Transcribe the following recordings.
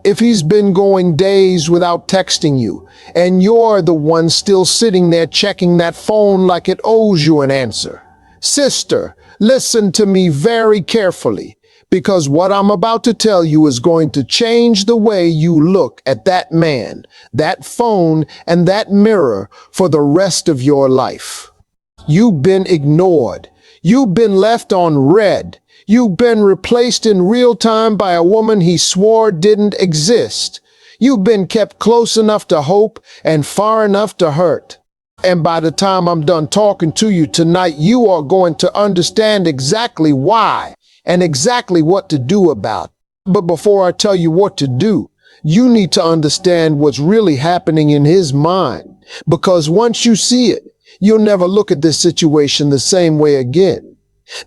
If he's been going days without texting you, and you're the one still sitting there checking that phone like it owes you an answer. Sister, listen to me very carefully, because what I'm about to tell you is going to change the way you look at that man, that phone, and that mirror for the rest of your life. You've been ignored. You've been left on red. You've been replaced in real time by a woman he swore didn't exist. You've been kept close enough to hope and far enough to hurt. And by the time I'm done talking to you tonight, you are going to understand exactly why and exactly what to do about it. But before I tell you what to do, you need to understand what's really happening in his mind. Because once you see it, you'll never look at this situation the same way again.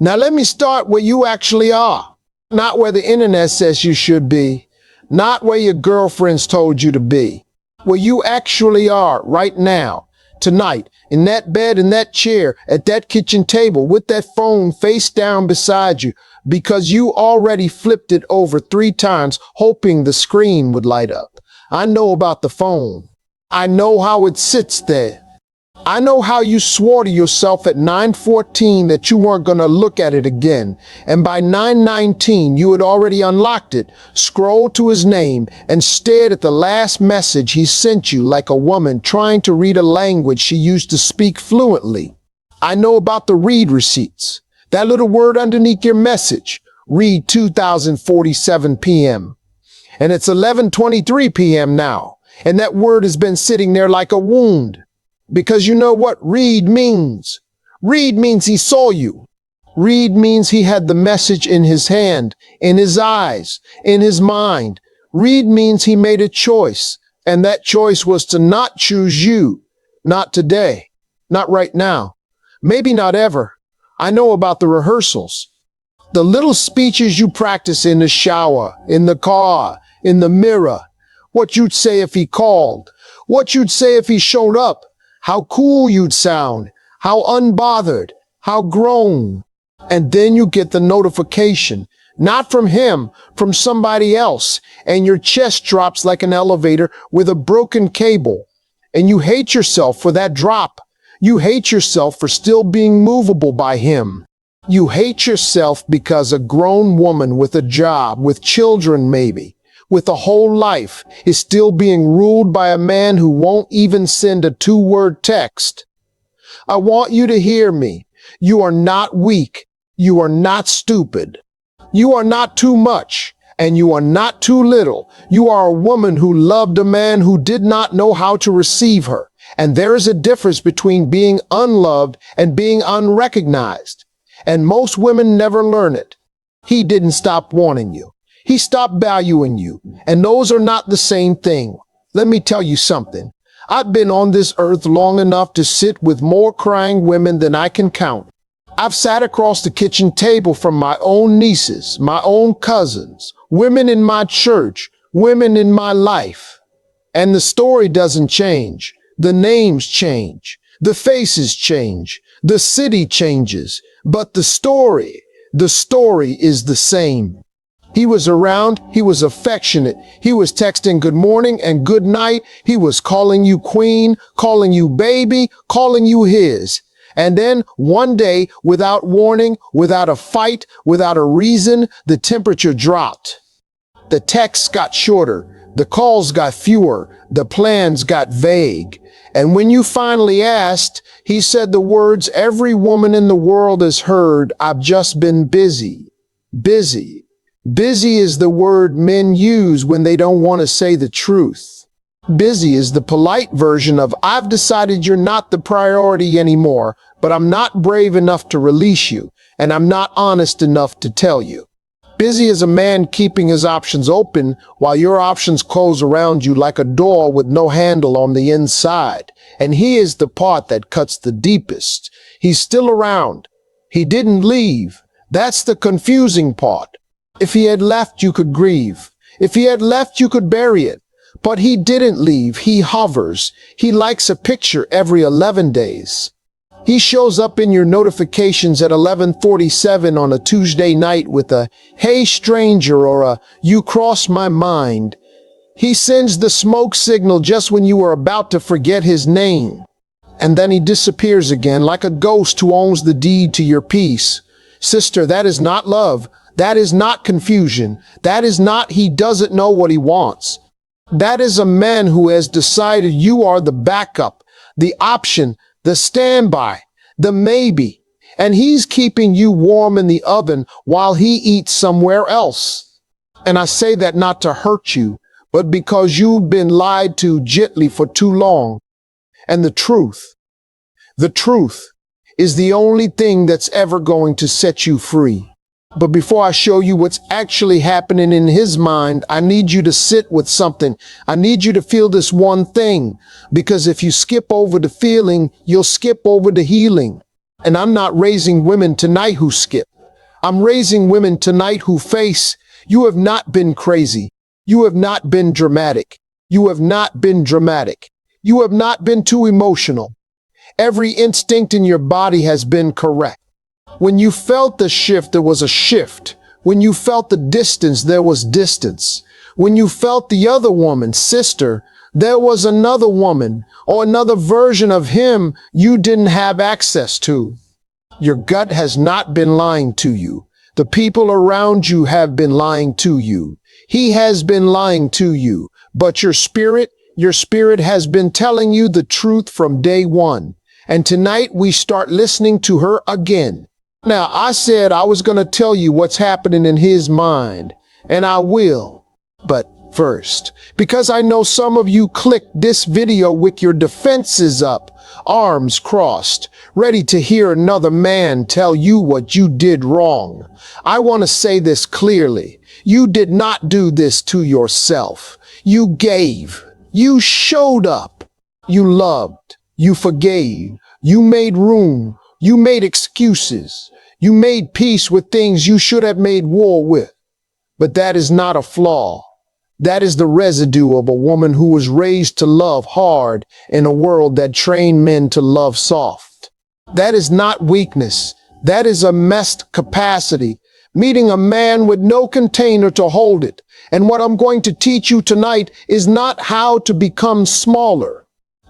Now let me start where you actually are. Not where the internet says you should be. Not where your girlfriends told you to be. Where you actually are right now, tonight, in that bed, in that chair, at that kitchen table, with that phone face down beside you, because you already flipped it over 3 times, hoping the screen would light up. I know about the phone. I know how it sits there. I know how you swore to yourself at 9:14 that you weren't going to look at it again, and by 9:19 you had already unlocked it, scrolled to his name, and stared at the last message he sent you like a woman trying to read a language she used to speak fluently. I know about the read receipts, that little word underneath your message, read 2047 p.m. And it's 11:23 p.m. now, and that word has been sitting there like a wound. Because you know what read means? Read means he saw you. Read means he had the message in his hand, in his eyes, in his mind. Read means he made a choice, and that choice was to not choose you. Not today. Not right now. Maybe not ever. I know about the rehearsals. The little speeches you practice in the shower, in the car, in the mirror. What you'd say if he called. What you'd say if he showed up. How cool you'd sound, how unbothered, how grown. And then you get the notification, not from him, from somebody else, and your chest drops like an elevator with a broken cable. And you hate yourself for that drop. You hate yourself for still being movable by him. You hate yourself because a grown woman with a job, with children maybe, with a whole life, is still being ruled by a man who won't even send a 2-word text. I want you to hear me. You are not weak. You are not stupid. You are not too much, and you are not too little. You are a woman who loved a man who did not know how to receive her. And there is a difference between being unloved and being unrecognized. And most women never learn it. He didn't stop wanting you. He stopped valuing you, and those are not the same thing. Let me tell you something. I've been on this earth long enough to sit with more crying women than I can count. I've sat across the kitchen table from my own nieces, my own cousins, women in my church, women in my life. And the story doesn't change. The names change. The faces change. The city changes. But the story is the same. He was around, he was affectionate, he was texting good morning and good night, he was calling you queen, calling you baby, calling you his. And then one day, without warning, without a fight, without a reason, the temperature dropped. The texts got shorter, the calls got fewer, the plans got vague. And when you finally asked, he said the words every woman in the world has heard, I've just been busy. Busy. Busy is the word men use when they don't want to say the truth. Busy is the polite version of, I've decided you're not the priority anymore, but I'm not brave enough to release you, and I'm not honest enough to tell you. Busy is a man keeping his options open while your options close around you like a door with no handle on the inside. And he is the part that cuts the deepest. He's still around. He didn't leave. That's the confusing part. If he had left, you could grieve. If he had left, you could bury it. But he didn't leave. He hovers. He likes a picture every 11 days. He shows up in your notifications at 11:47 on a Tuesday night with a, hey stranger, or a, you crossed my mind. He sends the smoke signal just when you are about to forget his name. And then he disappears again like a ghost who owns the deed to your peace. Sister, that is not love. That is not confusion. That is not he doesn't know what he wants. That is a man who has decided you are the backup, the option, the standby, the maybe. And he's keeping you warm in the oven while he eats somewhere else. And I say that not to hurt you, but because you've been lied to gently for too long. And the truth is the only thing that's ever going to set you free. But before I show you what's actually happening in his mind, I need you to sit with something. I need you to feel this one thing, because if you skip over the feeling, you'll skip over the healing. And I'm not raising women tonight who skip. I'm raising women tonight who face, you have not been crazy. You have not been dramatic. You have not been dramatic. You have not been too emotional. Every instinct in your body has been correct. When you felt the shift, there was a shift. When you felt the distance, there was distance. When you felt the other woman, sister, there was another woman or another version of him you didn't have access to. Your gut has not been lying to you. The people around you have been lying to you. He has been lying to you. But your spirit has been telling you the truth from day one. And tonight we start listening to her again. Now, I said I was going to tell you what's happening in his mind, and I will. But first, because I know some of you clicked this video with your defenses up, arms crossed, ready to hear another man tell you what you did wrong. I want to say this clearly. You did not do this to yourself. You gave. You showed up. You loved. You forgave. You made room. You made excuses. You made peace with things you should have made war with. But that is not a flaw. That is the residue of a woman who was raised to love hard in a world that trained men to love soft. That is not weakness. That is a messed capacity, meeting a man with no container to hold it. And what I'm going to teach you tonight is not how to become smaller.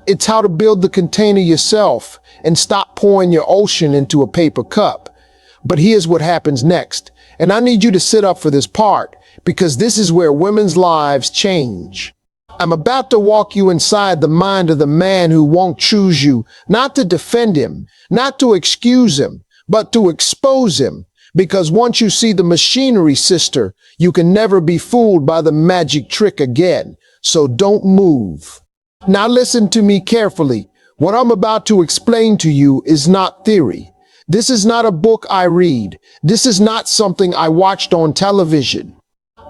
It's how to build the container yourself and stop pouring your ocean into a paper cup. But here's what happens next. And I need you to sit up for this part, because this is where women's lives change. I'm about to walk you inside the mind of the man who won't choose you, not to defend him, not to excuse him, but to expose him. Because once you see the machinery, sister, you can never be fooled by the magic trick again. So don't move. Now listen to me carefully. What I'm about to explain to you is not theory. This is not a book I read. This is not something I watched on television.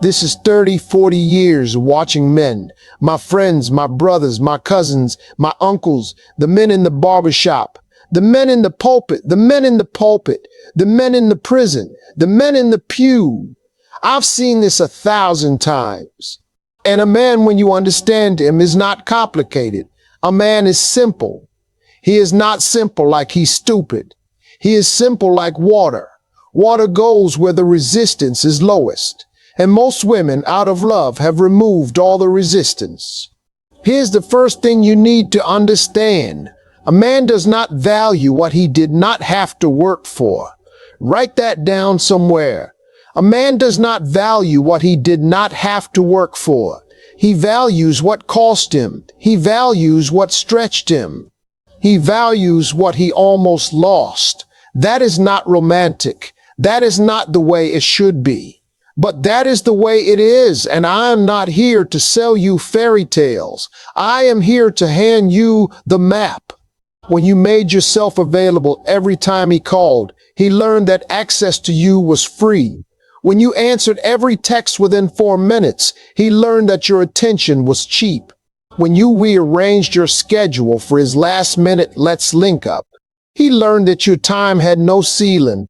This is 30, 40 years watching men, my friends, my brothers, my cousins, my uncles, the men in the barbershop, the men in the pulpit, the men in the pulpit, the men in the prison, the men in the pew. I've seen this 1,000 times. And a man, when you understand him, is not complicated. A man is simple. He is not simple like he's stupid. He is simple like water. Water goes where the resistance is lowest. And most women, out of love, have removed all the resistance. Here's the first thing you need to understand. A man does not value what he did not have to work for. Write that down somewhere. A man does not value what he did not have to work for. He values what cost him. He values what stretched him. He values what he almost lost. That is not romantic. That is not the way it should be. But that is the way it is, and I am not here to sell you fairy tales. I am here to hand you the map. When you made yourself available every time he called, he learned that access to you was free. When you answered every text within 4 minutes, he learned that your attention was cheap. When you rearranged your schedule for his last-minute let's link up, he learned that your time had no ceiling.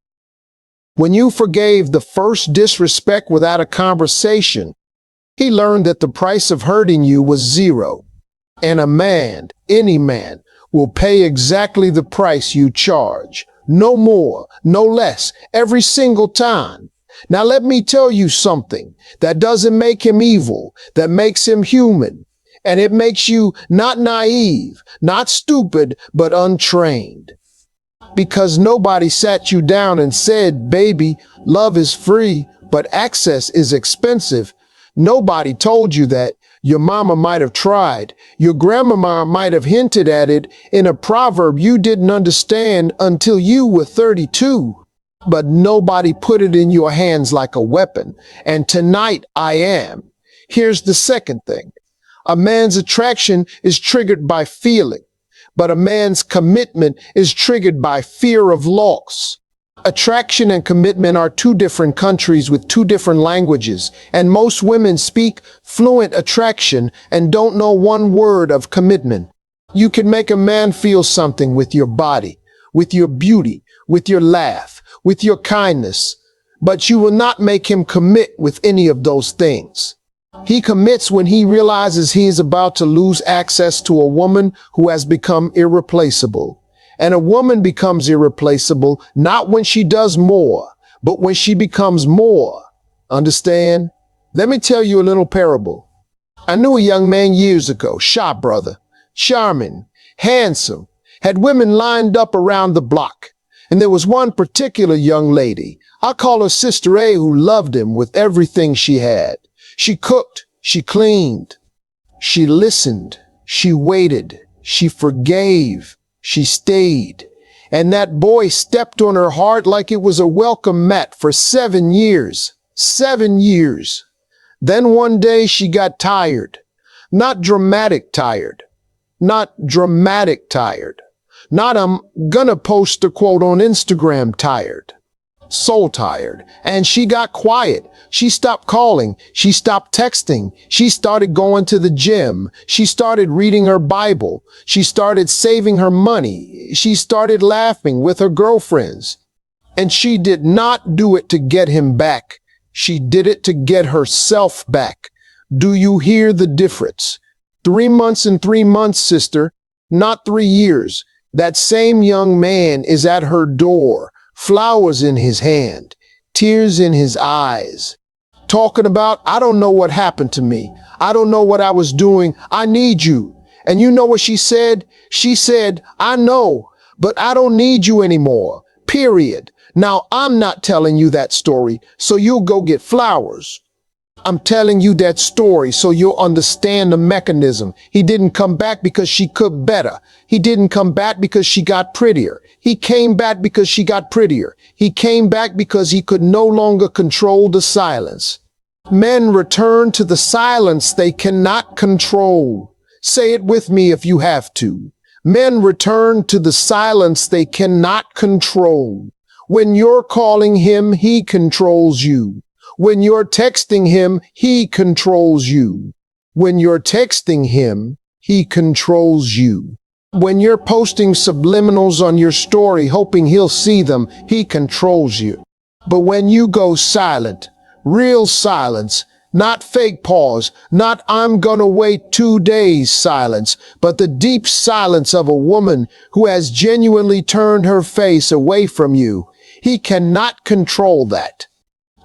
When you forgave the first disrespect without a conversation, he learned that the price of hurting you was zero. And a man, any man, will pay exactly the price you charge. No more, no less, every single time. Now let me tell you something that doesn't make him evil, that makes him human. And it makes you not naive, not stupid, but untrained. Because nobody sat you down and said, baby, love is free, but access is expensive. Nobody told you that. Your mama might have tried. Your grandmama might have hinted at it in a proverb you didn't understand until you were 32. But nobody put it in your hands like a weapon. And tonight I am. Here's the second thing. A man's attraction is triggered by feeling, but a man's commitment is triggered by fear of loss. Attraction and commitment are two different countries with two different languages, and most women speak fluent attraction and don't know one word of commitment. You can make a man feel something with your body, with your beauty, with your laugh, with your kindness, but you will not make him commit with any of those things. He commits when he realizes he is about to lose access to a woman who has become irreplaceable. And a woman becomes irreplaceable not when she does more, but when she becomes more. Understand? Let me tell you a little parable. I knew a young man years ago, shy brother, charming, handsome, had women lined up around the block. And there was one particular young lady, I call her Sister A, who loved him with everything she had. She cooked, she cleaned, she listened, she waited, she forgave, she stayed. And that boy stepped on her heart like it was a welcome mat for 7 years. 7 years. Then one day she got tired. Not dramatic tired. Not dramatic tired. Not I'm gonna post a quote on Instagram tired. Soul tired. And she got quiet. She stopped calling. She stopped texting. She started going to the gym. She started reading her Bible. She started saving her money. She started laughing with her girlfriends. And she did not do it to get him back. She did it to get herself back. Do you hear the difference? 3 months and 3 months, sister, not 3 years. That same young man is at her door. Flowers in his hand, tears in his eyes, talking about, I don't know what happened to me. I don't know what I was doing. I need you. And you know what she said? She said, I know, but I don't need you anymore. Period. Now, I'm not telling you that story, so you'll go get flowers. I'm telling you that story so you'll understand the mechanism. He didn't come back because she cooked better. He didn't come back because she got prettier. He came back because she got prettier. He came back because he could no longer control the silence. Men return to the silence they cannot control. Say it with me if you have to. Men return to the silence they cannot control. When you're calling him, he controls you. When you're texting him, he controls you. When you're texting him, he controls you. When you're posting subliminals on your story hoping he'll see them, he controls you. But when you go silent, real silence, not fake pause, not I'm gonna wait 2 days silence, but the deep silence of a woman who has genuinely turned her face away from you, he cannot control that.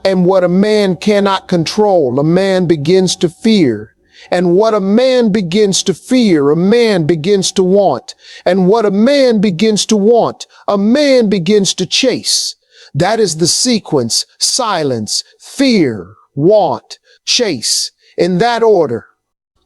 And what a man cannot control, a man begins to fear. And what a man begins to fear, a man begins to want. And what a man begins to want, a man begins to chase. That is the sequence: silence, fear, want, chase. In that order,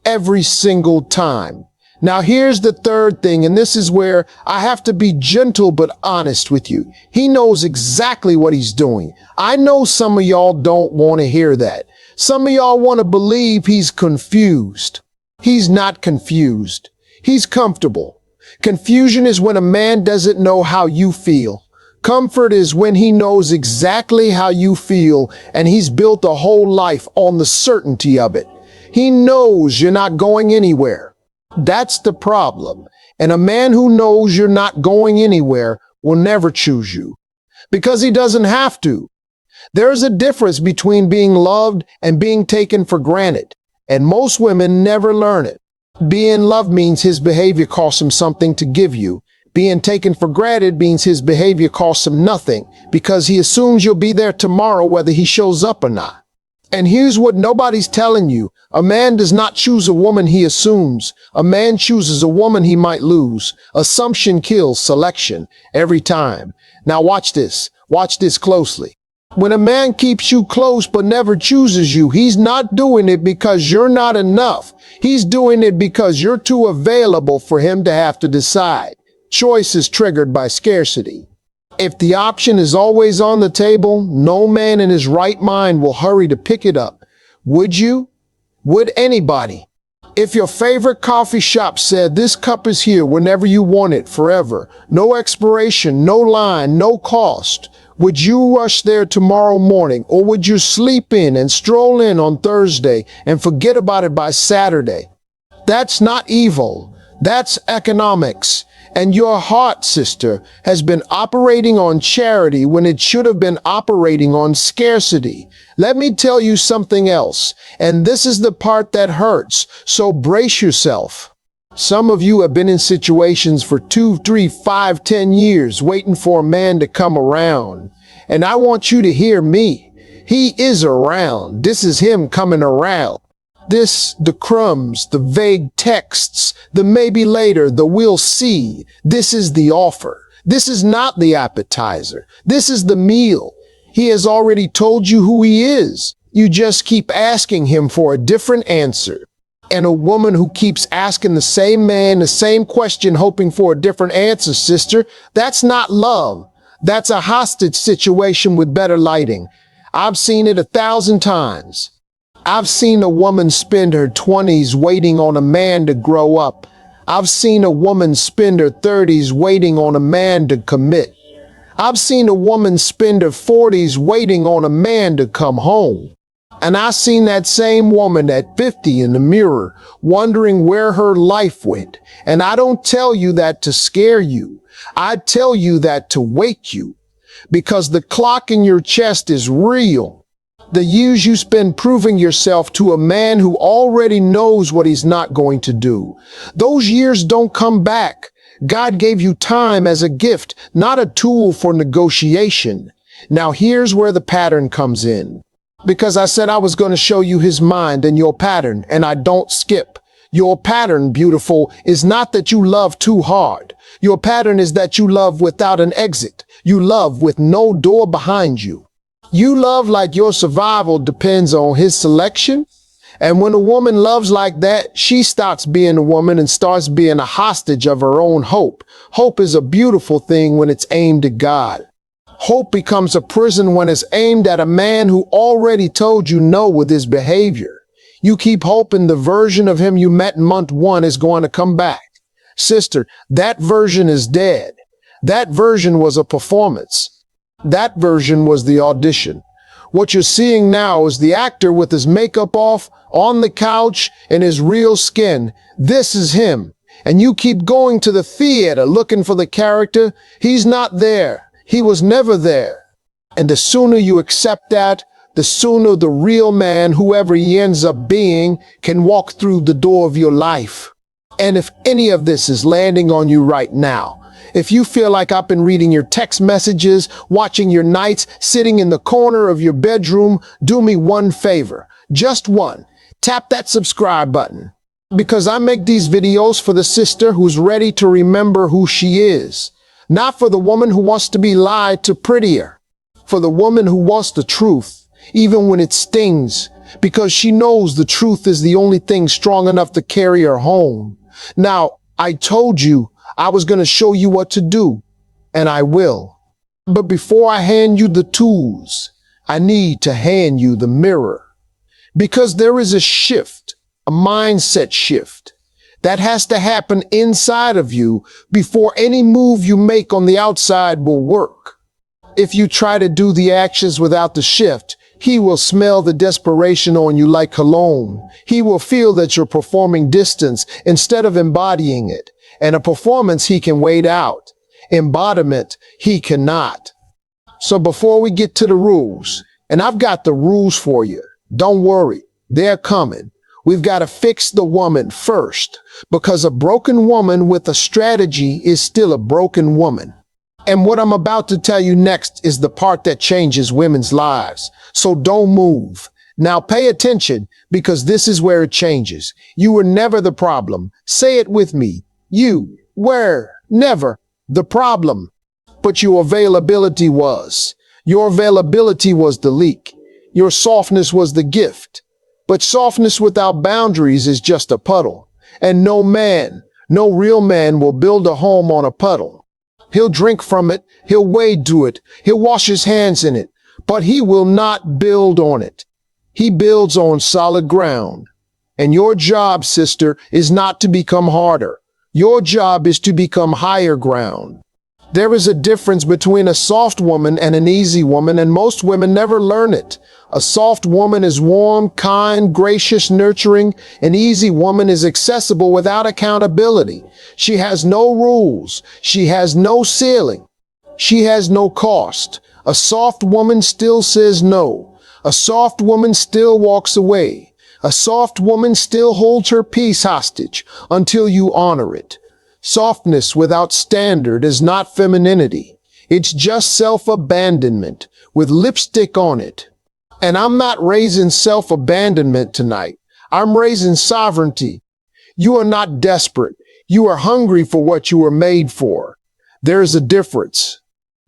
every single time. Now here's the third thing, and this is where I have to be gentle but honest with you. He knows exactly what he's doing. I know some of y'all don't want to hear that. Some of y'all want to believe he's confused. He's not confused. He's comfortable. Confusion is when a man doesn't know how you feel. Comfort is when he knows exactly how you feel, and he's built a whole life on the certainty of it. He knows you're not going anywhere. That's the problem. And a man who knows you're not going anywhere will never choose you. Because he doesn't have to. There's a difference between being loved and being taken for granted. And most women never learn it. Being loved means his behavior costs him something to give you. Being taken for granted means his behavior costs him nothing because he assumes you'll be there tomorrow whether he shows up or not. And here's what nobody's telling you. A man does not choose a woman he assumes. A man chooses a woman he might lose. Assumption kills selection every time. Now watch this. Watch this closely. When a man keeps you close but never chooses you, he's not doing it because you're not enough. He's doing it because you're too available for him to have to decide. Choice is triggered by scarcity. If the option is always on the table, no man in his right mind will hurry to pick it up. Would you? Would anybody? If your favorite coffee shop said this cup is here whenever you want it, forever, no expiration, no line, no cost, would you rush there tomorrow morning, or would you sleep in and stroll in on Thursday and forget about it by Saturday? That's not evil. That's economics. And your heart, sister, has been operating on charity when it should have been operating on scarcity. Let me tell you something else, and this is the part that hurts, so brace yourself. Some of you have been in situations for 2, 3, 5, 10 years waiting for a man to come around. And I want you to hear me. He is around. This is him coming around. This, the crumbs, the vague texts, the maybe later, the we'll see. This is the offer. This is not the appetizer. This is the meal. He has already told you who he is. You just keep asking him for a different answer. And a woman who keeps asking the same man the same question hoping for a different answer, sister, that's not love. That's a hostage situation with better lighting. I've seen it 1,000 times. I've seen a woman spend her 20s waiting on a man to grow up. I've seen a woman spend her 30s waiting on a man to commit. I've seen a woman spend her 40s waiting on a man to come home. And I've seen that same woman at 50 in the mirror, wondering where her life went. And I don't tell you that to scare you. I tell you that to wake you. Because the clock in your chest is real. The years you spend proving yourself to a man who already knows what he's not going to do. Those years don't come back. God gave you time as a gift, not a tool for negotiation. Now here's where the pattern comes in. Because I said I was going to show you his mind and your pattern, and I don't skip. Your pattern, beautiful, is not that you love too hard. Your pattern is that you love without an exit. You love with no door behind you. You love like your survival depends on his selection. And when a woman loves like that, she stops being a woman and starts being a hostage of her own hope. Hope is a beautiful thing when it's aimed at God. Hope becomes a prison when it's aimed at a man who already told you no with his behavior. You keep hoping the version of him you met in month 1 is going to come back. Sister, that version is dead. That version was a performance. That version was the audition. What you're seeing now is the actor with his makeup off, on the couch, in his real skin. This is him. And you keep going to the theater looking for the character. He's not there. He was never there. And the sooner you accept that, the sooner the real man, whoever he ends up being, can walk through the door of your life. And if any of this is landing on you right now, if you feel like I've been reading your text messages, watching your nights, sitting in the corner of your bedroom, do me one favor. Just one. Tap that subscribe button. Because I make these videos for the sister who's ready to remember who she is. Not for the woman who wants to be lied to prettier. For the woman who wants the truth, even when it stings. Because she knows the truth is the only thing strong enough to carry her home. Now, I told you I was going to show you what to do, and I will. But before I hand you the tools, I need to hand you the mirror. Because there is a shift, a mindset shift, that has to happen inside of you before any move you make on the outside will work. If you try to do the actions without the shift, he will smell the desperation on you like cologne. He will feel that you're performing distance instead of embodying it. And a performance he can wait out. Embodiment he cannot. So before we get to the rules, and I've got the rules for you, don't worry, they're coming. We've got to fix the woman first, because a broken woman with a strategy is still a broken woman. And what I'm about to tell you next is the part that changes women's lives. So don't move. Now pay attention, because this is where it changes. You were never the problem. Say it with me. You were never the problem. But your availability was. Your availability was the leak. Your softness was the gift. But softness without boundaries is just a puddle. And no man, no real man will build a home on a puddle. He'll drink from it, he'll wade to it, he'll wash his hands in it, but he will not build on it. He builds on solid ground. And your job, sister, is not to become harder. Your job is to become higher ground. There is a difference between a soft woman and an easy woman, and most women never learn it. A soft woman is warm, kind, gracious, nurturing. An easy woman is accessible without accountability. She has no rules. She has no ceiling. She has no cost. A soft woman still says no. A soft woman still walks away. A soft woman still holds her peace hostage until you honor it. Softness without standard is not femininity. It's just self-abandonment with lipstick on it. And I'm not raising self-abandonment tonight. I'm raising sovereignty. You are not desperate. You are hungry for what you were made for. There's a difference.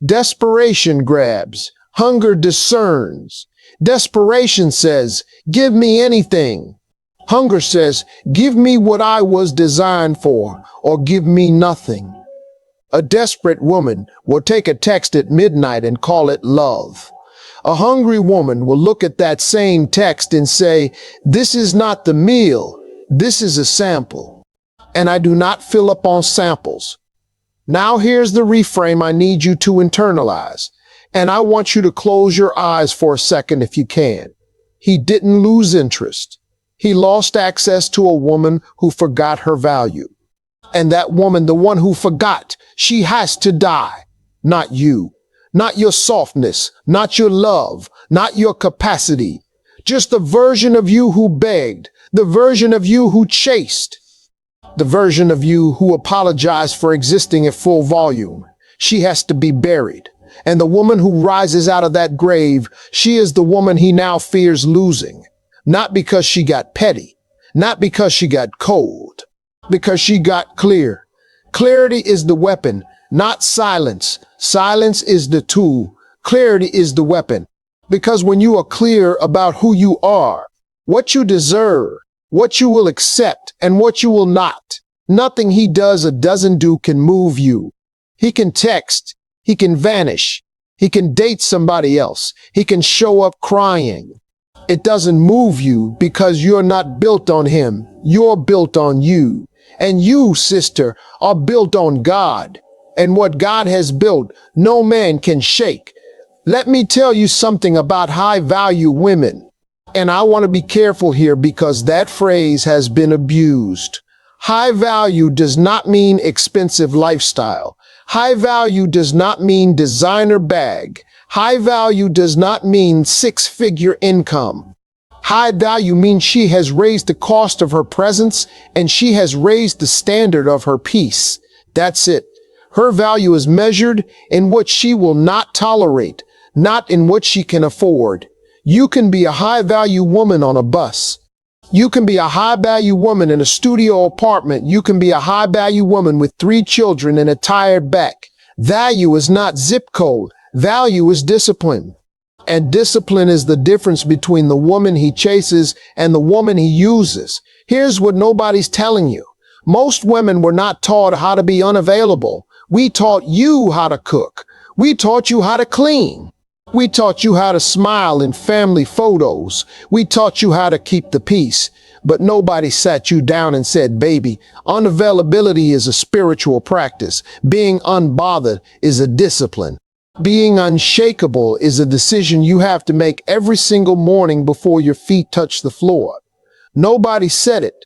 Desperation grabs. Hunger discerns. Desperation says, give me anything. Hunger says, give me what I was designed for, or give me nothing. A desperate woman will take a text at midnight and call it love. A hungry woman will look at that same text and say, this is not the meal, this is a sample. And I do not fill up on samples. Now here's the reframe I need you to internalize. And I want you to close your eyes for a second if you can. He didn't lose interest. He lost access to a woman who forgot her value. And that woman, the one who forgot, she has to die. Not you. Not your softness. Not your love. Not your capacity. Just the version of you who begged. The version of you who chased. The version of you who apologized for existing at full volume. She has to be buried. And the woman who rises out of that grave, she is the woman he now fears losing. Not because she got petty, not because she got cold, because she got clear. Clarity is the weapon, not silence. Silence is the tool. Clarity is the weapon. Because when you are clear about who you are, what you deserve, what you will accept, and what you will not, nothing he does or doesn't do can move you. He can text. He can vanish. He can date somebody else. He can show up crying. It doesn't move you because you're not built on him. You're built on you. And you, sister, are built on God. And what God has built, no man can shake. Let me tell you something about high-value women. And I want to be careful here because that phrase has been abused. High value does not mean expensive lifestyle. High value does not mean designer bag. High value does not mean six-figure income. High value means she has raised the cost of her presence and she has raised the standard of her peace. That's it. Her value is measured in what she will not tolerate, not in what she can afford. You can be a high-value woman on a bus. You can be a high-value woman in a studio apartment. You can be a high-value woman with 3 children and a tired back. Value is not zip code. Value is discipline. And discipline is the difference between the woman he chases and the woman he uses. Here's what nobody's telling you. Most women were not taught how to be unavailable. We taught you how to cook. We taught you how to clean. We taught you how to smile in family photos. We taught you how to keep the peace. But nobody sat you down and said, baby, unavailability is a spiritual practice. Being unbothered is a discipline. Being unshakable is a decision you have to make every single morning before your feet touch the floor. Nobody said it.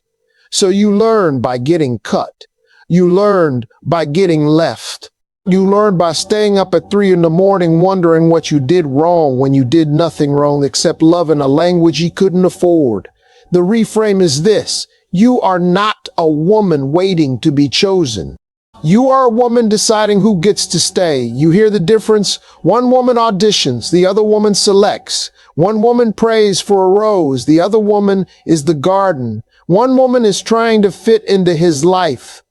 So you learned by getting cut. You learned by getting left. You learned by staying up at 3 a.m. wondering what you did wrong when you did nothing wrong except love in a language you couldn't afford. The reframe is this: you are not a woman waiting to be chosen. You are a woman deciding who gets to stay. You hear the difference? One woman auditions, the other woman selects. One woman prays for a rose, the other woman is the garden. One woman is trying to fit into his life.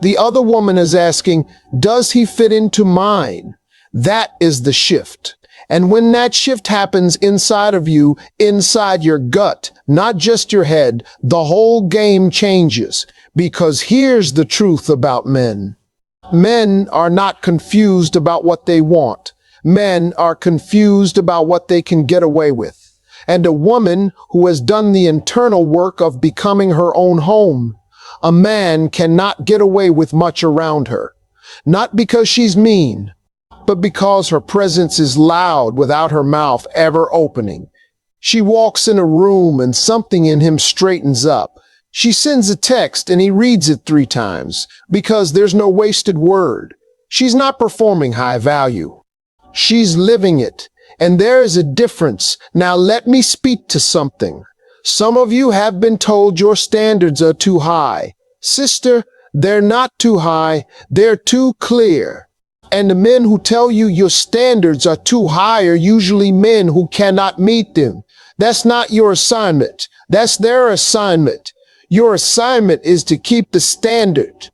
The other woman is asking, does he fit into mine? That is the shift. And when that shift happens inside of you, inside your gut, not just your head, the whole game changes. Because here's the truth about men. Men are not confused about what they want. Men are confused about what they can get away with. And a woman who has done the internal work of becoming her own home, a man cannot get away with much around her. Not because she's mean, but because her presence is loud without her mouth ever opening. She walks in a room and something in him straightens up. She sends a text and he reads it 3 times because there's no wasted word. She's not performing high value. She's living it. And there is a difference. Now let me speak to something. Some of you have been told your standards are too high. Sister, they're not too high. They're too clear. And the men who tell you your standards are too high are usually men who cannot meet them. That's not your assignment. That's their assignment. Your assignment is to keep the standard.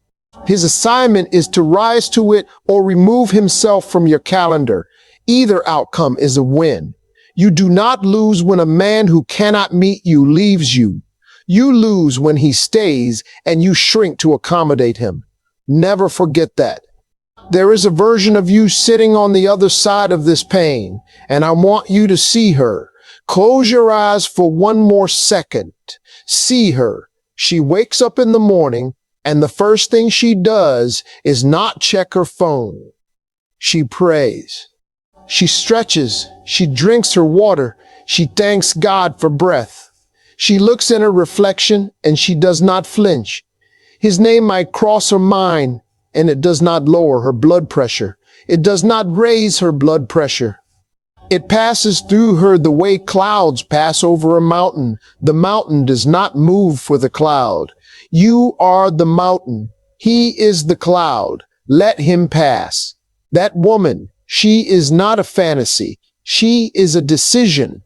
His assignment is to rise to it or remove himself from your calendar. Either outcome is a win. You do not lose when a man who cannot meet you leaves you. You lose when he stays and you shrink to accommodate him. Never forget that. There is a version of you sitting on the other side of this pain, and I want you to see her. Close your eyes for one more second. See her. She wakes up in the morning, and the first thing she does is not check her phone. She prays. She stretches. She drinks her water. She thanks God for breath. She looks in her reflection, and she does not flinch. His name might cross her mind, and it does not lower her blood pressure. It does not raise her blood pressure. It passes through her the way clouds pass over a mountain. The mountain does not move for the cloud. You are the mountain. He is the cloud. Let him pass. That woman, she is not a fantasy. She is a decision.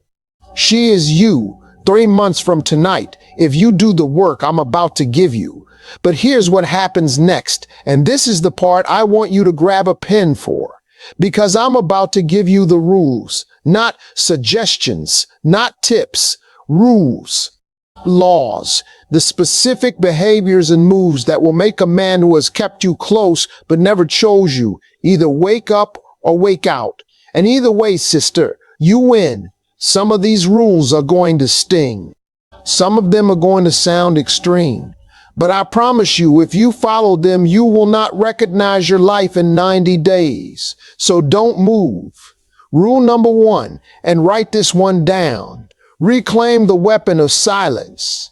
She is you. 3 months from tonight, if you do the work I'm about to give you. But here's what happens next, and this is the part I want you to grab a pen for, because I'm about to give you the rules, not suggestions, not tips, rules, laws, the specific behaviors and moves that will make a man who has kept you close but never chose you either wake up or wake out. And either way, sister, you win. Some of these rules are going to sting. Some of them are going to sound extreme. But I promise you, if you follow them, you will not recognize your life in 90 days. So don't move. Rule number 1, and write this one down. Reclaim the weapon of silence.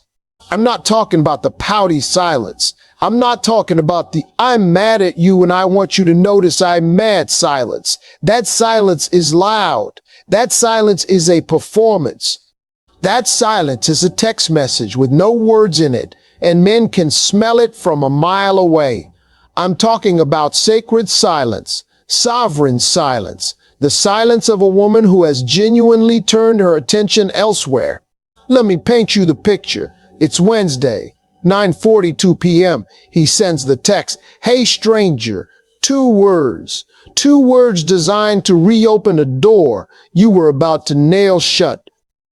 I'm not talking about the pouty silence. I'm not talking about the I'm mad at you and I want you to notice I'm mad silence. That silence is loud. That silence is a performance. That silence is a text message with no words in it, and men can smell it from a mile away. I'm talking about sacred silence, sovereign silence, the silence of a woman who has genuinely turned her attention elsewhere. Let me paint you the picture. It's Wednesday, 9:42 p.m. He sends the text, "Hey stranger," 2 words. 2 words designed to reopen a door you were about to nail shut.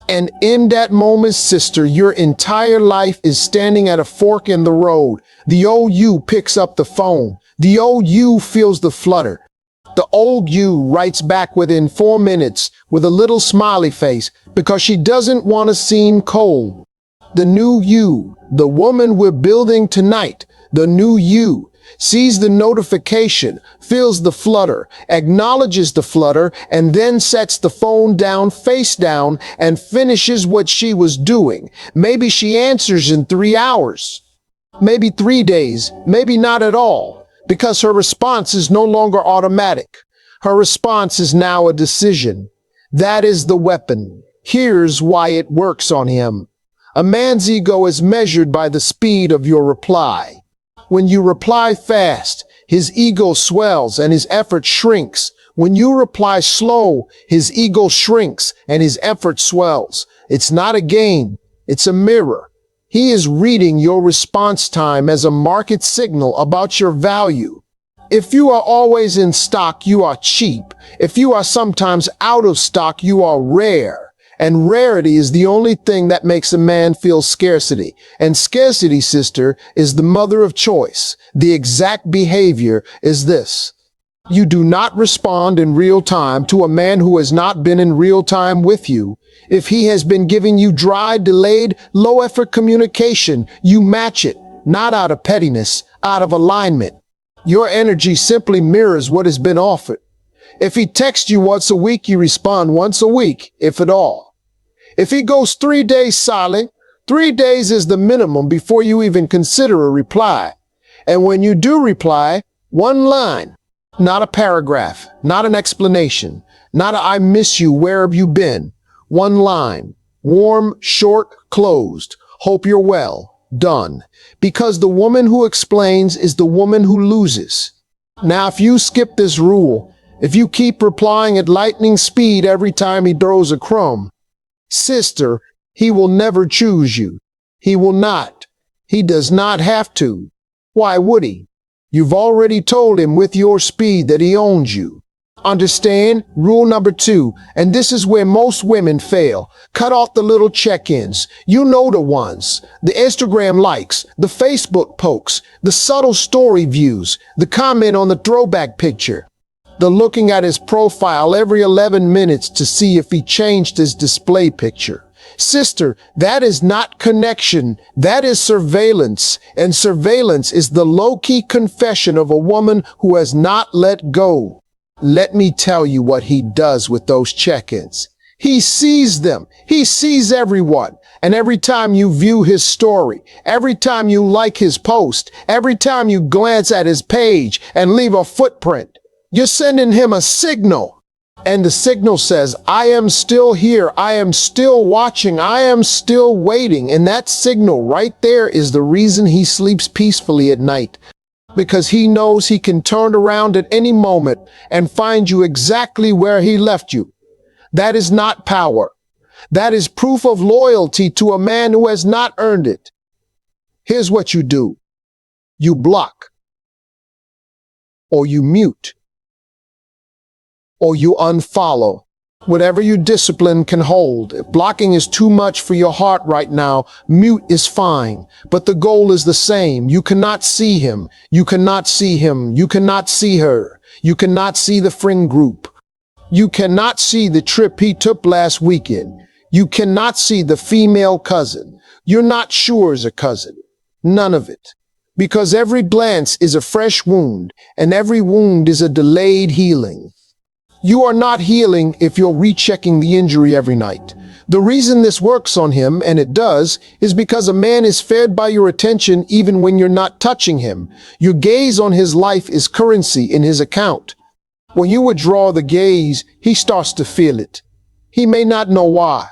And in that moment, sister, your entire life is standing at a fork in the road. The old you picks up the phone. The old you feels the flutter. The old you writes back within 4 minutes with a little smiley face because she doesn't want to seem cold. The new you, the woman we're building tonight, the new you, sees the notification, feels the flutter, acknowledges the flutter, and then sets the phone down face down and finishes what she was doing. Maybe she answers in 3 hours, maybe 3 days, maybe not at all, because her response is no longer automatic. Her response is now a decision. That is the weapon. Here's why it works on him. A man's ego is measured by the speed of your reply. When you reply fast, his ego swells and his effort shrinks. When you reply slow, his ego shrinks and his effort swells. It's not a game, it's a mirror. He is reading your response time as a market signal about your value. If you are always in stock, you are cheap. If you are sometimes out of stock, you are rare. And rarity is the only thing that makes a man feel scarcity. And scarcity, sister, is the mother of choice. The exact behavior is this. You do not respond in real time to a man who has not been in real time with you. If he has been giving you dry, delayed, low-effort communication, you match it, not out of pettiness, out of alignment. Your energy simply mirrors what has been offered. If he texts you once a week, you respond once a week, if at all. If he goes 3 days silent, 3 days is the minimum before you even consider a reply. And when you do reply, one line, not a paragraph, not an explanation, not a "I miss you, where have you been?" One line, warm, short, closed, "Hope you're well," done. Because the woman who explains is the woman who loses. Now, if you skip this rule, if you keep replying at lightning speed every time he throws a crumb, sister, he will never choose you. He will not. He does not have to. Why would he? You've already told him with your speed that he owns you. Understand? Rule number 2, and this is where most women fail. Cut off the little check-ins. You know the ones. The Instagram likes, the Facebook pokes, the subtle story views, the comment on the throwback picture, the looking at his profile every 11 minutes to see if he changed his display picture. Sister, that is not connection. That is surveillance. And surveillance is the low-key confession of a woman who has not let go. Let me tell you what he does with those check-ins. He sees them. He sees everyone. And every time you view his story, every time you like his post, every time you glance at his page and leave a footprint, you're sending him a signal. And the signal says, I am still here. I am still watching. I am still waiting. And that signal right there is the reason he sleeps peacefully at night. Because he knows he can turn around at any moment and find you exactly where he left you. That is not power. That is proof of loyalty to a man who has not earned it. Here's what you do. You block. Or you mute. Or you unfollow. Whatever your discipline can hold. If blocking is too much for your heart right now, mute is fine. But the goal is the same. You cannot see him. You cannot see him. You cannot see her. You cannot see the friend group. You cannot see the trip he took last weekend. You cannot see the female cousin. You're not sure is a cousin. None of it. Because every glance is a fresh wound, and every wound is a delayed healing. You are not healing if you're rechecking the injury every night. The reason this works on him, and it does, is because a man is fed by your attention even when you're not touching him. Your gaze on his life is currency in his account. When you withdraw the gaze, he starts to feel it. He may not know why.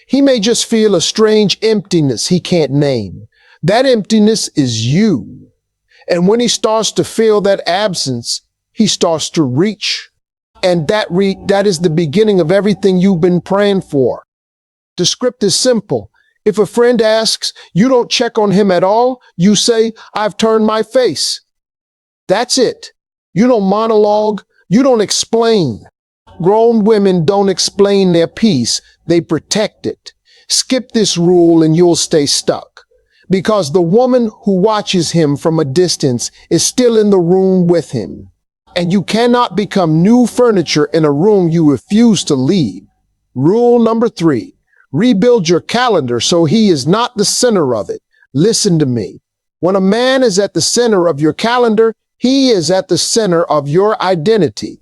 He may just feel a strange emptiness he can't name. That emptiness is you. And when he starts to feel that absence, he starts to reach. And that is the beginning of everything you've been praying for. The script is simple. If a friend asks, you don't check on him at all, you say, I've turned my face. That's it. You don't monologue. You don't explain. Grown women don't explain their peace. They protect it. Skip this rule and you'll stay stuck. Because the woman who watches him from a distance is still in the room with him. And you cannot become new furniture in a room you refuse to leave. Rule number 3, rebuild your calendar so he is not the center of it. Listen to me. When a man is at the center of your calendar, he is at the center of your identity.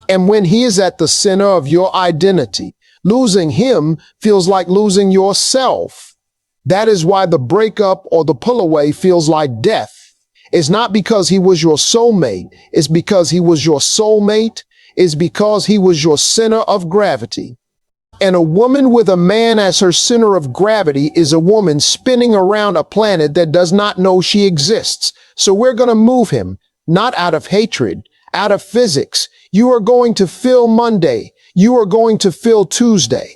And when he is at the center of your identity, losing him feels like losing yourself. That is why the breakup or the pull away feels like death. It's not because he was your soulmate. It's because he was your soulmate. It's because he was your center of gravity. And a woman with a man as her center of gravity is a woman spinning around a planet that does not know she exists. So we're going to move him, not out of hatred, out of physics. You are going to fill Monday. You are going to fill Tuesday.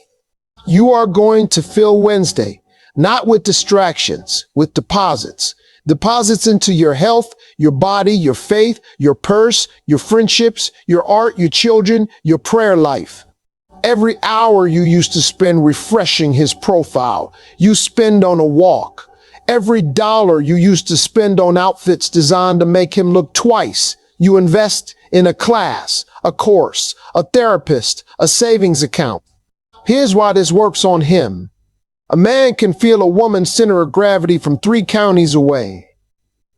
You are going to fill Wednesday, not with distractions, with deposits. Deposits into your health, your body, your faith, your purse, your friendships, your art, your children, your prayer life. Every hour you used to spend refreshing his profile, you spend on a walk. Every dollar you used to spend on outfits designed to make him look twice, you invest in a class, a course, a therapist, a savings account. Here's why this works on him. A man can feel a woman's center of gravity from 3 counties away.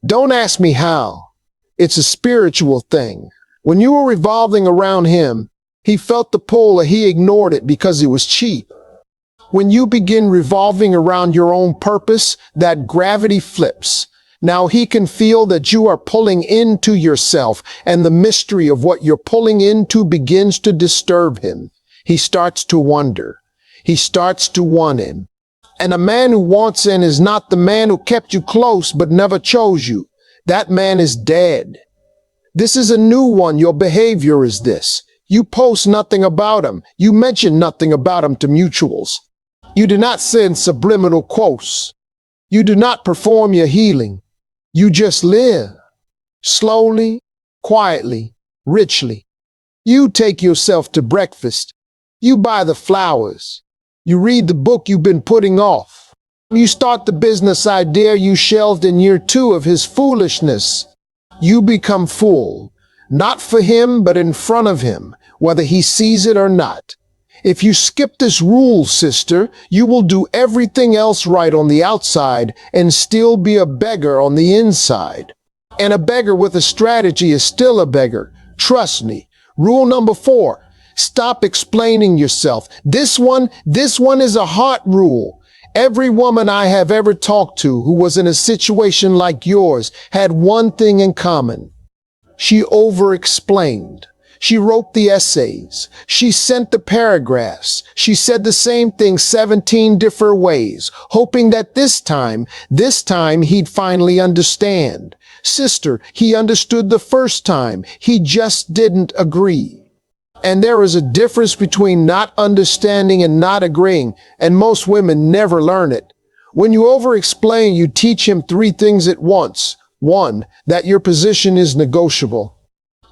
Don't ask me how. It's a spiritual thing. When you were revolving around him, he felt the pull and he ignored it because it was cheap. When you begin revolving around your own purpose, that gravity flips. Now he can feel that you are pulling into yourself, and the mystery of what you're pulling into begins to disturb him. He starts to wonder. He starts to want him. And a man who wants in is not the man who kept you close but never chose you. That man is dead. This is a new one. Your behavior is this. You post nothing about him. You mention nothing about him to mutuals. You do not send subliminal quotes. You do not perform your healing. You just live. Slowly, quietly, richly. You take yourself to breakfast. You buy the flowers. You read the book you've been putting off. You start the business idea you shelved in year 2 of his foolishness. You become full, not for him, but in front of him, whether he sees it or not. If you skip this rule, sister, you will do everything else right on the outside and still be a beggar on the inside. And a beggar with a strategy is still a beggar. Trust me. Rule number 4. Stop explaining yourself. This one is a heart rule. Every woman I have ever talked to who was in a situation like yours had one thing in common. She over-explained. She wrote the essays. She sent the paragraphs. She said the same thing 17 different ways, hoping that this time he'd finally understand. Sister, he understood the first time. He just didn't agree. And there is a difference between not understanding and not agreeing, and most women never learn it. When you over-explain, you teach him 3 things at once. 1, that your position is negotiable.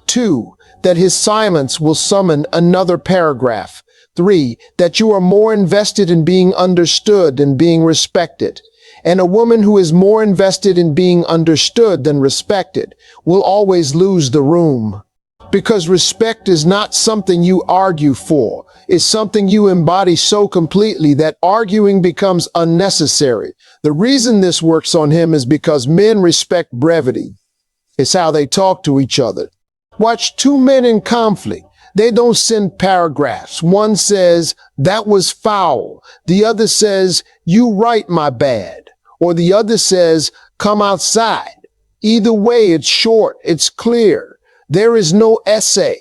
2, that his silence will summon another paragraph. 3, that you are more invested in being understood than being respected. And a woman who is more invested in being understood than respected will always lose the room. Because respect is not something you argue for. It's something you embody so completely that arguing becomes unnecessary. The reason this works on him is because men respect brevity. It's how they talk to each other. Watch 2 men in conflict. They don't send paragraphs. One says, "That was foul." The other says, "You right, my bad." Or the other says, "Come outside." Either way, it's short, it's clear. There is no essay.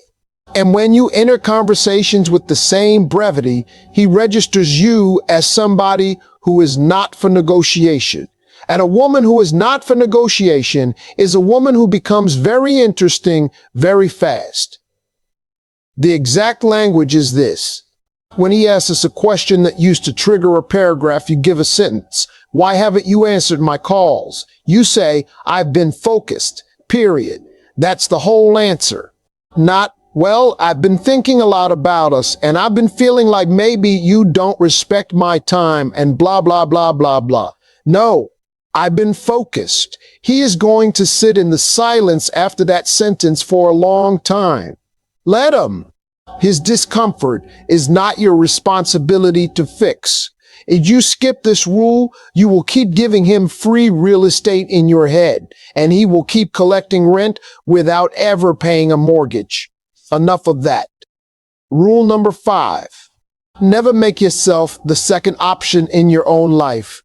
And when you enter conversations with the same brevity, he registers you as somebody who is not for negotiation. And a woman who is not for negotiation is a woman who becomes very interesting very fast. The exact language is this. When he asks us a question that used to trigger a paragraph, you give a sentence. "Why haven't you answered my calls?" You say, "I've been focused, period." That's the whole answer. Not, "Well, I've been thinking a lot about us, and I've been feeling like maybe you don't respect my time," and blah, blah, blah, blah, blah. No, I've been focused. He is going to sit in the silence after that sentence for a long time. Let him. His discomfort is not your responsibility to fix. If you skip this rule, you will keep giving him free real estate in your head, and he will keep collecting rent without ever paying a mortgage. Enough of that. Rule number 5. Never make yourself the second option in your own life.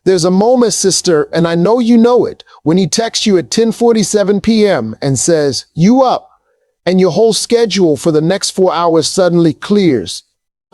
There's a moment, sister, and I know you know it, when he texts you at 10:47 p.m. and says, "You up?" and your whole schedule for the next 4 hours suddenly clears.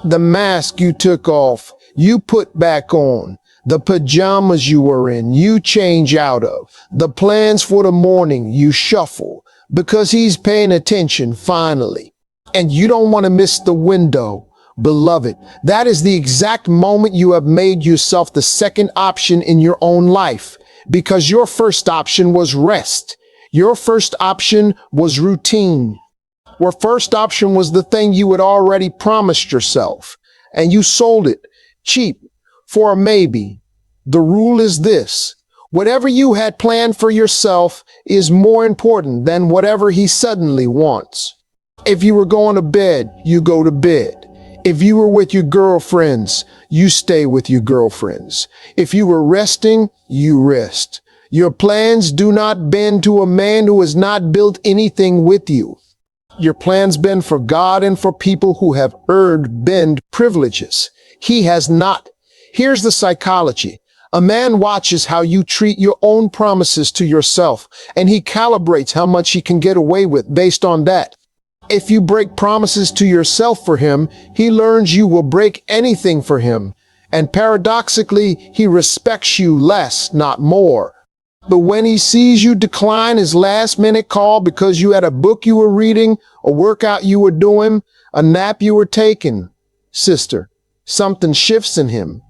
The mask you took off, you put back on. The pajamas you were in, you change out of. The plans for the morning, you shuffle. Because he's paying attention, finally. And you don't want to miss the window. Beloved, that is the exact moment you have made yourself the second option in your own life. Because your first option was rest. Your first option was routine. Your first option was the thing you had already promised yourself, and you sold it cheap for a maybe. The rule is this: whatever you had planned for yourself is more important than whatever he suddenly wants. If you were going to bed, you go to bed. If you were with your girlfriends, you stay with your girlfriends. If you were resting, you rest. Your plans do not bend to a man who has not built anything with you. Your plans bend for God and for people who have earned bend privileges. He has not. Here's the psychology. A man watches how you treat your own promises to yourself, and he calibrates how much he can get away with based on that. If you break promises to yourself for him, he learns you will break anything for him. And paradoxically, he respects you less, not more. But when he sees you decline his last-minute call because you had a book you were reading, a workout you were doing, a nap you were taking, sister, something shifts in him.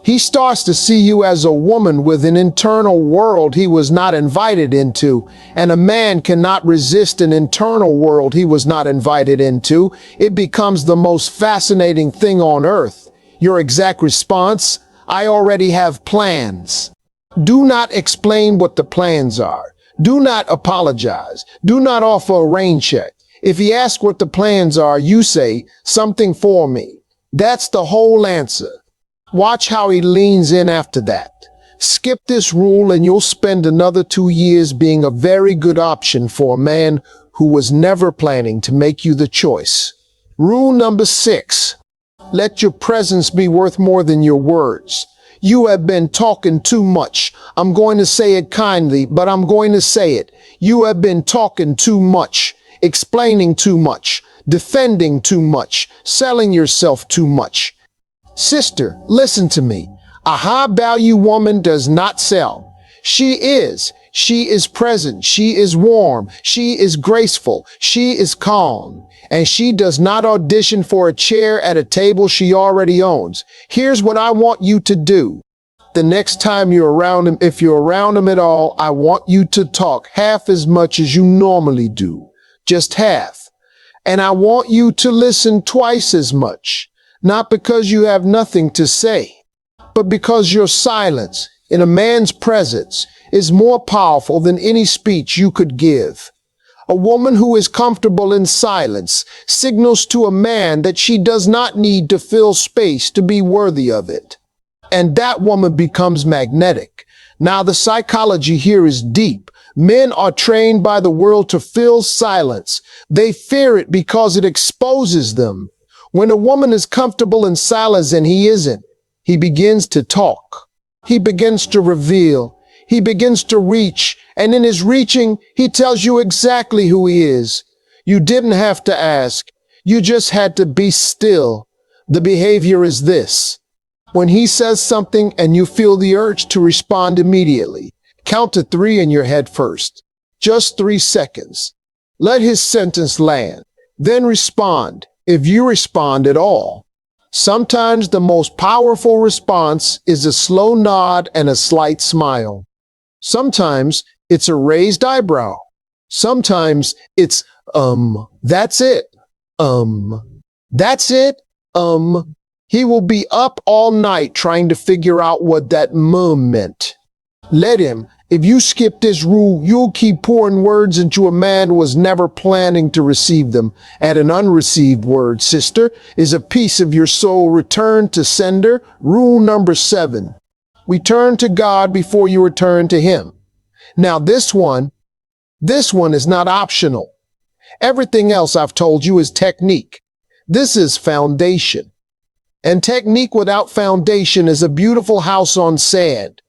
He starts to see you as a woman with an internal world he was not invited into, and a man cannot resist an internal world he was not invited into. It becomes the most fascinating thing on earth. Your exact response: I already have plans. Do not explain what the plans are. Do not apologize. Do not offer a rain check. If he asks what the plans are, you say, something for me. That's the whole answer. Watch how he leans in after that. Skip this rule and you'll spend another 2 years being a very good option for a man who was never planning to make you the choice. Rule number 6. Let your presence be worth more than your words. You have been talking too much. I'm going to say it kindly, but I'm going to say it. You have been talking too much, explaining too much, defending too much, selling yourself too much. Sister, listen to me. A high-value woman does not sell. She is present. She is warm. She is graceful. She is calm. And she does not audition for a chair at a table she already owns. Here's what I want you to do. The next time you're around him, if you're around him at all, I want you to talk half as much as you normally do. Just half. And I want you to listen twice as much. Not because you have nothing to say, but because your silence in a man's presence is more powerful than any speech you could give. A woman who is comfortable in silence signals to a man that she does not need to fill space to be worthy of it. And that woman becomes magnetic. Now, the psychology here is deep. Men are trained by the world to fill silence. They fear it because it exposes them. When a woman is comfortable in silence and he isn't, he begins to talk. He begins to reveal. He begins to reach. And in his reaching, he tells you exactly who he is. You didn't have to ask. You just had to be still. The behavior is this. When he says something and you feel the urge to respond immediately, count to 3 in your head first. Just 3 seconds. Let his sentence land. Then respond. If you respond at all. Sometimes the most powerful response is a slow nod and a slight smile. Sometimes it's a raised eyebrow. Sometimes it's, that's it. That's it. He will be up all night trying to figure out what that meant. Let him. If you skip this rule, you'll keep pouring words into a man who was never planning to receive them. And an unreceived word, sister, is a piece of your soul returned to sender. Rule number 7. Return to God before you return to him. Now this one is not optional. Everything else I've told you is technique. This is foundation. And technique without foundation is a beautiful house on sand.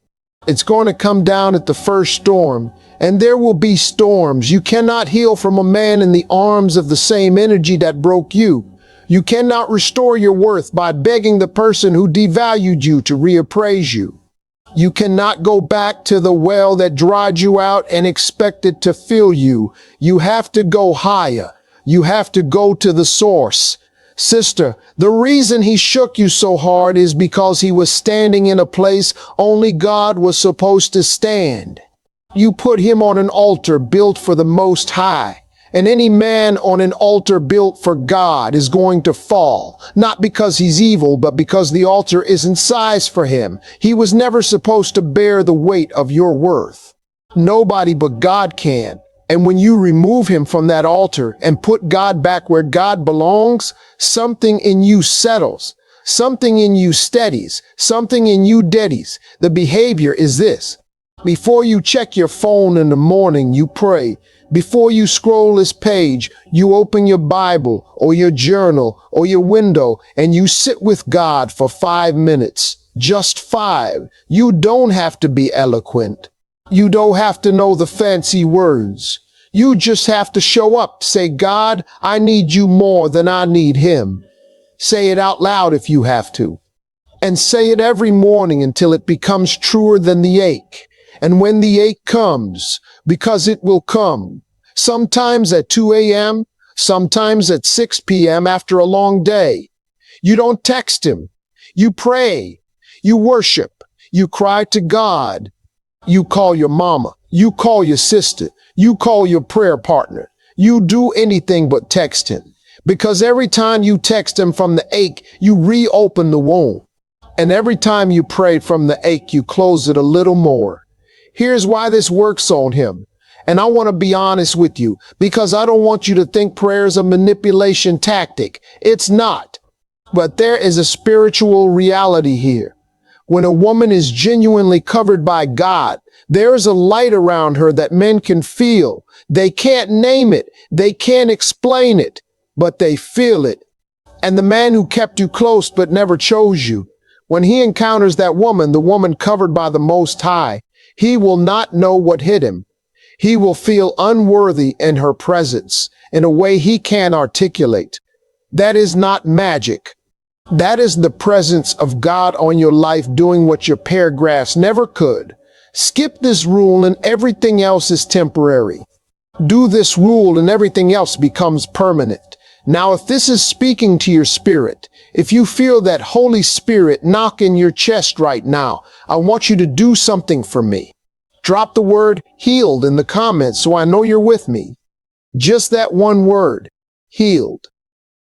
It's going to come down at the first storm, and there will be storms. You cannot heal from a man in the arms of the same energy that broke you. You cannot restore your worth by begging the person who devalued you to reappraise you. You cannot go back to the well that dried you out and expect it to fill you. You have to go higher. You have to go to the source. Sister, the reason he shook you so hard is because he was standing in a place only God was supposed to stand. You put him on an altar built for the Most High. And any man on an altar built for God is going to fall, not because he's evil, but because the altar isn't sized for him. He was never supposed to bear the weight of your worth. Nobody but God can. And when you remove him from that altar and put God back where God belongs, something in you settles, something in you steadies, something in you deadies. The behavior is this. Before you check your phone in the morning, you pray. Before you scroll this page, you open your Bible or your journal or your window and you sit with God for 5 minutes. Just 5. You don't have to be eloquent. You don't have to know the fancy words. You just have to show up. Say, God, I need you more than I need him. Say it out loud if you have to. And say it every morning until it becomes truer than the ache. And when the ache comes, because it will come, sometimes at 2 a.m., sometimes at 6 p.m. after a long day, you don't text him. You pray. You worship. You cry to God. You call your mama. You call your sister. You call your prayer partner. You do anything but text him. Because every time you text him from the ache, you reopen the wound. And every time you pray from the ache, you close it a little more. Here's why this works on him. And I want to be honest with you, because I don't want you to think prayer is a manipulation tactic. It's not. But there is a spiritual reality here. When a woman is genuinely covered by God, there is a light around her that men can feel. They can't name it. They can't explain it, but they feel it. And the man who kept you close but never chose you, when he encounters that woman, the woman covered by the Most High, he will not know what hit him. He will feel unworthy in her presence in a way he can't articulate. That is not magic. That is the presence of God on your life doing what your paragraphs never could. Skip this rule and everything else is temporary. Do this rule and everything else becomes permanent. Now, if this is speaking to your spirit, if you feel that Holy Spirit knock in your chest right now, I want you to do something for me. Drop the word healed in the comments so I know you're with me. Just that one word, healed.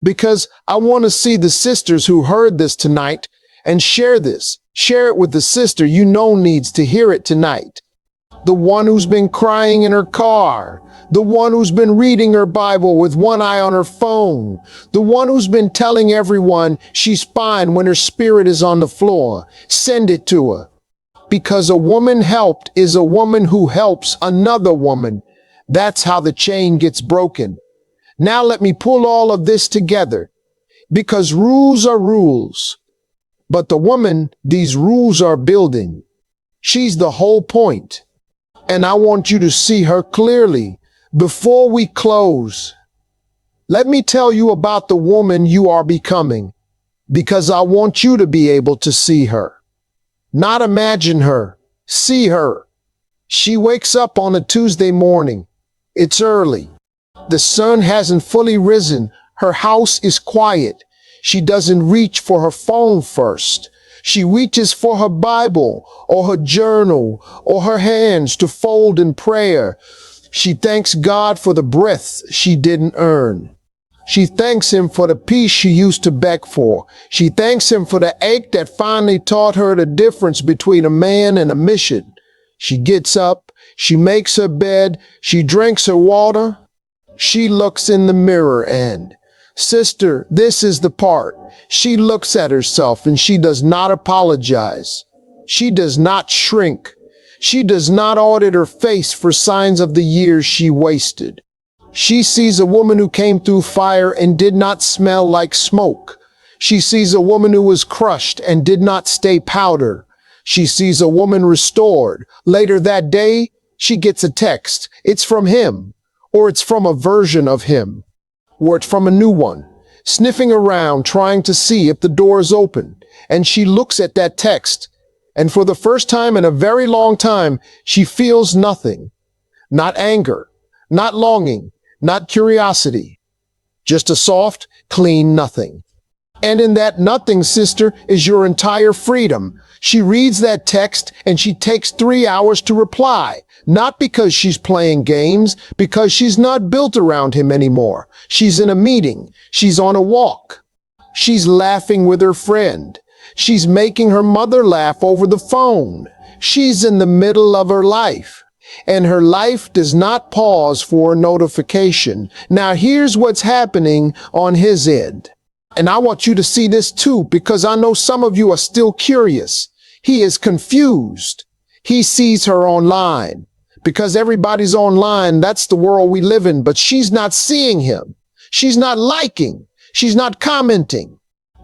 Because I want to see the sisters who heard this tonight and share this. Share it with the sister you know needs to hear it tonight. The one who's been crying in her car. The one who's been reading her Bible with one eye on her phone. The one who's been telling everyone she's fine when her spirit is on the floor. Send it to her. Because a woman helped is a woman who helps another woman. That's how the chain gets broken. Now let me pull all of this together. Because rules are rules. But the woman these rules are building, she's the whole point. And I want you to see her clearly. Before we close, let me tell you about the woman you are becoming, because I want you to be able to see her. Not imagine her, see her. She wakes up on a Tuesday morning. It's early. The sun hasn't fully risen. Her house is quiet. She doesn't reach for her phone first. She reaches for her Bible or her journal or her hands to fold in prayer. She thanks God for the breath she didn't earn. She thanks him for the peace she used to beg for. She thanks him for the ache that finally taught her the difference between a man and a mission. She gets up, she makes her bed, she drinks her water. She looks in the mirror and, sister, this is the part. She looks at herself and she does not apologize. She does not shrink. She does not audit her face for signs of the years she wasted. She sees a woman who came through fire and did not smell like smoke. She sees a woman who was crushed and did not stay powder. She sees a woman restored. Later that day, she gets a text. It's from him, or it's from a version of him, or it's from a new one. sniffing around, trying to see if the door is open. And she looks at that text, and for the first time in a very long time, she feels nothing. Not anger, not longing, not curiosity. Just a soft, clean nothing. And in that nothing, sister, is your entire freedom. She reads that text and she takes 3 hours to reply. Not because she's playing games, because she's not built around him anymore. She's in a meeting. She's on a walk. She's laughing with her friend. She's making her mother laugh over the phone. She's in the middle of her life. And her life does not pause for a notification. Now here's what's happening on his end. And I want you to see this too, because I know some of you are still curious. He is confused. He sees her online. Because everybody's online, that's the world we live in, but she's not seeing him. She's not liking. She's not commenting.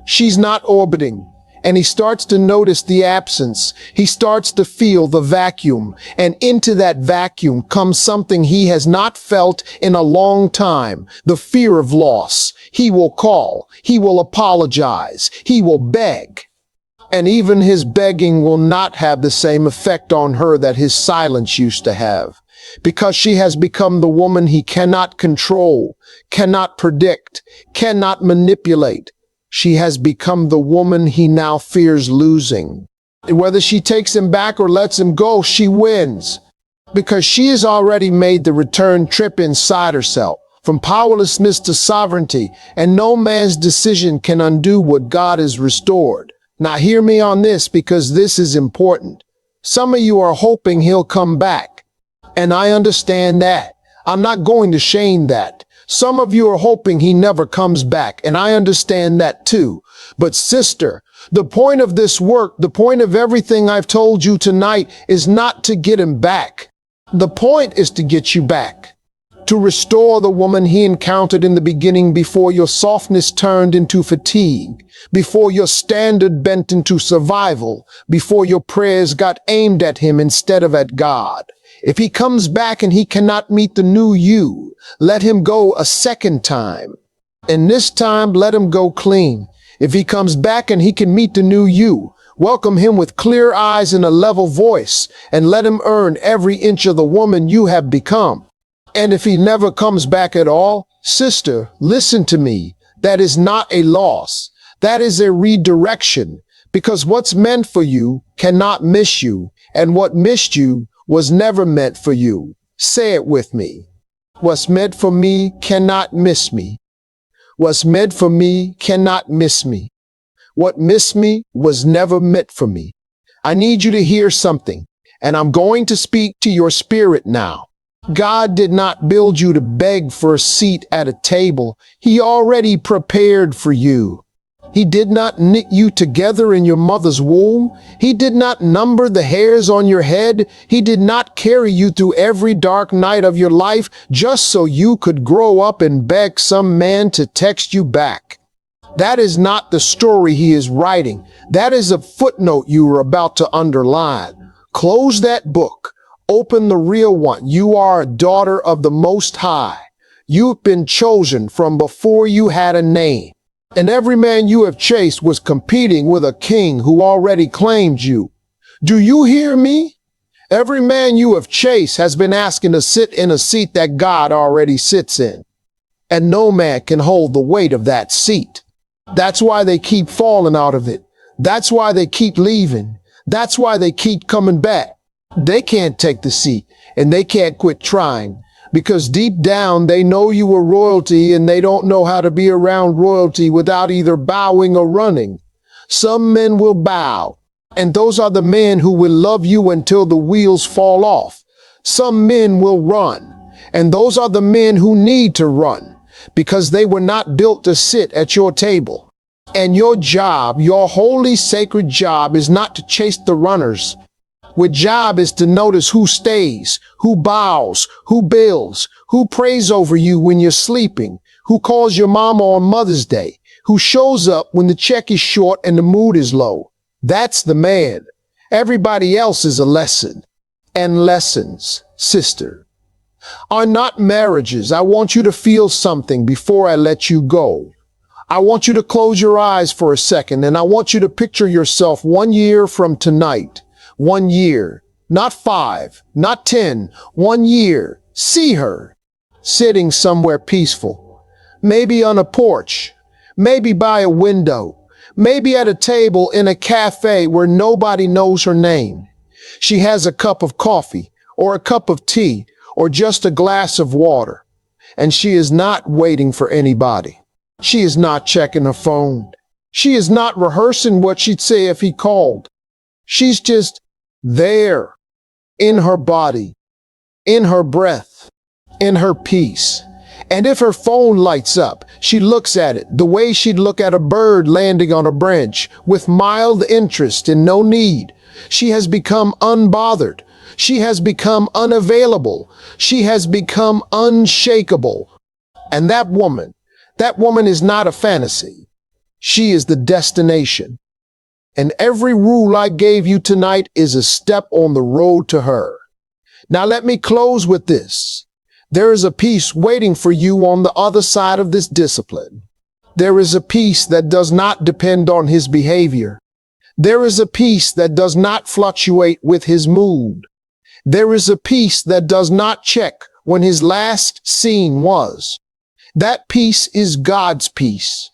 She's not orbiting. And he starts to notice the absence. He starts to feel the vacuum. And into that vacuum comes something he has not felt in a long time. The fear of loss. He will call. He will apologize. He will beg. And even his begging will not have the same effect on her that his silence used to have. Because she has become the woman he cannot control, cannot predict, cannot manipulate. She has become the woman he now fears losing. Whether she takes him back or lets him go, she wins. Because she has already made the return trip inside herself, from powerlessness to sovereignty, and no man's decision can undo what God has restored. Now hear me on this, because this is important. Some of you are hoping he'll come back. And I understand that. I'm not going to shame that. Some of you are hoping he never comes back, and I understand that too. But sister, the point of this work, the point of everything I've told you tonight is not to get him back. The point is to get you back. To restore the woman he encountered in the beginning before your softness turned into fatigue, before your standard bent into survival, before your prayers got aimed at him instead of at God. If he comes back and he cannot meet the new you, let him go a second time. And this time, let him go clean. If he comes back and he can meet the new you, welcome him with clear eyes and a level voice, and let him earn every inch of the woman you have become. And if he never comes back at all, sister, listen to me. That is not a loss. That is a redirection, because what's meant for you cannot miss you, and what missed you was never meant for you. Say it with me. What's meant for me cannot miss me. What's meant for me cannot miss me. What missed me was never meant for me. I need you to hear something, and I'm going to speak to your spirit now. God did not build you to beg for a seat at a table. He already prepared for you. He did not knit you together in your mother's womb. He did not number the hairs on your head. He did not carry you through every dark night of your life just so you could grow up and beg some man to text you back. That is not the story he is writing. That is a footnote you are about to underline. Close that book. Open the real one. You are a daughter of the Most High. You've been chosen from before you had a name. And every man you have chased was competing with a king who already claimed you. Do you hear me? Every man you have chased has been asking to sit in a seat that God already sits in. And no man can hold the weight of that seat. That's why they keep falling out of it. That's why they keep leaving. That's why they keep coming back. They can't take the seat, and they can't quit trying. Because deep down, they know you are royalty, and they don't know how to be around royalty without either bowing or running. Some men will bow, and those are the men who will love you until the wheels fall off. Some men will run, and those are the men who need to run, because they were not built to sit at your table. And your job, your holy sacred job, is not to chase the runners. Your job is to notice who stays, who bows, who builds, who prays over you when you're sleeping, who calls your mama on Mother's Day, who shows up when the check is short and the mood is low. That's the man. Everybody else is a lesson. And lessons, sister, are not marriages. I want you to feel something before I let you go. I want you to close your eyes for a second, and I want you to picture yourself 1 year from tonight. 1 year, not 5, not 10, 1 year. See her sitting somewhere peaceful, maybe on a porch, maybe by a window, maybe at a table in a cafe where nobody knows her name. She has a cup of coffee or a cup of tea or just a glass of water, and she is not waiting for anybody. She is not checking her phone. She is not rehearsing what she'd say if he called. She's just there, in her body, in her breath, in her peace. And if her phone lights up, she looks at it the way she'd look at a bird landing on a branch, with mild interest and no need. She has become unbothered. She has become unavailable. She has become unshakable. And that woman is not a fantasy. She is the destination. And every rule I gave you tonight is a step on the road to her. Now let me close with this. There is a peace waiting for you on the other side of this discipline. There is a peace that does not depend on his behavior. There is a peace that does not fluctuate with his mood. There is a peace that does not check when his last scene was. That peace is God's peace.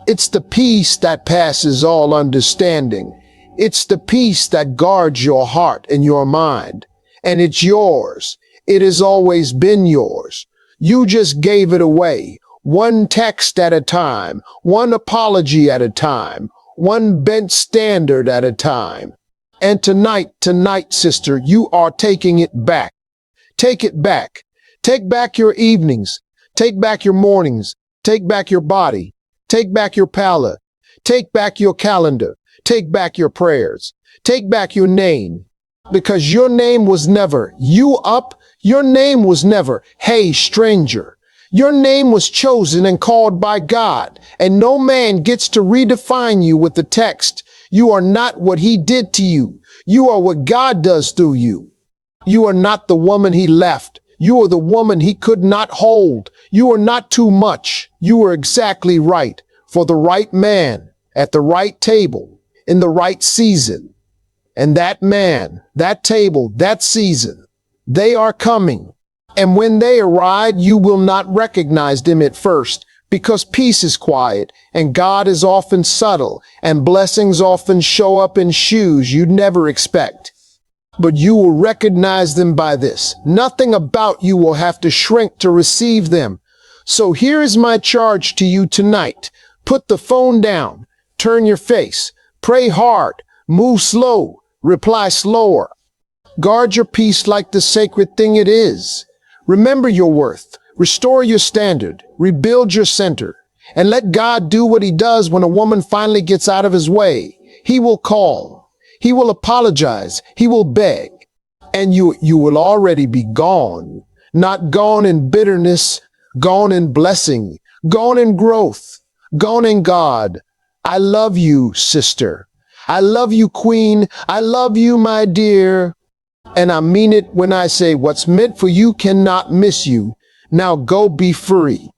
It's the peace that passes all understanding. It's the peace that guards your heart and your mind. And it's yours. It has always been yours. You just gave it away, one text at a time, one apology at a time, one bent standard at a time. And tonight, sister, you are taking it back. Take it back. Take back your evenings. Take back your mornings. Take back your body. Take back your palate. Take back your calendar. Take back your prayers. Take back your name. Because your name was never, you up, your name was never, hey, stranger. Your name was chosen and called by God, and no man gets to redefine you with the text. You are not what he did to you. You are what God does through you. You are not the woman he left. You are the woman he could not hold. You are not too much. You are exactly right for the right man at the right table in the right season. And that man, that table, that season, they are coming. And when they arrive, you will not recognize them at first, because peace is quiet, and God is often subtle, and blessings often show up in shoes you'd never expect. But you will recognize them by this. Nothing about you will have to shrink to receive them. So here is my charge to you tonight. Put the phone down. Turn your face. Pray hard. Move slow. Reply slower. Guard your peace like the sacred thing it is. Remember your worth. Restore your standard. Rebuild your center. And let God do what he does when a woman finally gets out of his way. He will call. He will apologize. He will beg. And you will already be gone. Not gone in bitterness, gone in blessing, gone in growth, gone in God. I love you, sister. I love you, queen. I love you, my dear. And I mean it when I say what's meant for you cannot miss you. Now go be free.